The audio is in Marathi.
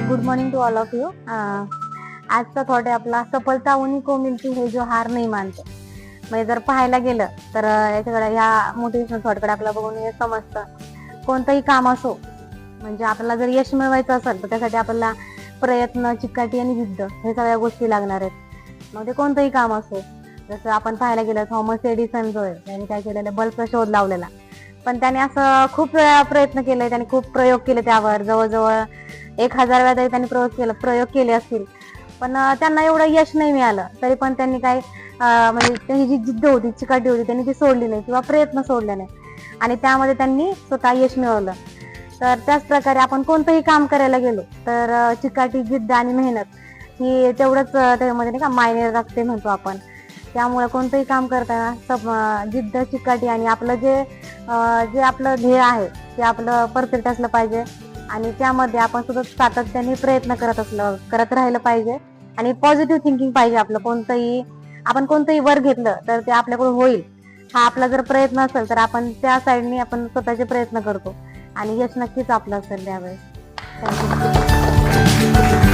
Good morning to all of you. आजचा थॉट आहे आपला, सफलता उन्हीं को मिलती है जो हार नहीं मानते. म्हणजे जर पाहायला गेलं तर याच्याकडे ह्या मोटिवेशनल थॉटकडे आपल्याला बघून हे समजतं, कोणतंही काम असो, म्हणजे आपल्याला जर यश मिळवायचं असेल तर त्यासाठी आपल्याला प्रयत्न, चिकाटी आणि जिद्द हे सगळ्या गोष्टी लागणार आहेत. मग ते कोणतंही काम असो, जसं आपण पाहायला गेलं थॉमस एडिसन जो आहे त्यांनी काय केलेलं, बल्बचा शोध लावलेला, पण त्याने असं खूप वेळा प्रयत्न केले, त्याने खूप प्रयोग केले त्यावर, जवळजवळ 1000 वेळा तरी त्यांनी प्रयोग केले असतील, पण त्यांना एवढं यश नाही मिळालं. तरी पण त्यांनी काय म्हणजे त्यांची जी जिद्द होती, चिकाटी होती, त्यांनी ती सोडली नाही किंवा प्रयत्न सोडले नाही आणि त्यामध्ये त्यांनी स्वतः यश मिळवलं. तर त्याच प्रकारे आपण कोणतंही काम करायला गेलो तर चिकाटी, जिद्द आणि मेहनत ही तेवढंच त्यामध्ये नाही का मायने राखते म्हणतो आपण. त्यामुळे कोणतंही काम करताना जिद्द, चिकाटी आणि आपलं जे आपलं ध्येय आहे ते आपलं परफेक्ट असलं पाहिजे आणि त्यामध्ये आपण सतत सातत्याने प्रयत्न करत राहिलं पाहिजे आणि पॉझिटिव्ह थिंकिंग पाहिजे. आपण कोणतंही वर्क घेतलं तर ते आपल्याकडून होईल हा आपला जर प्रयत्न असेल तर आपण त्या साईडने आपण स्वतःचे प्रयत्न करतो आणि यश नक्कीच आपलं असेल त्यावेळेस. थँक्यू.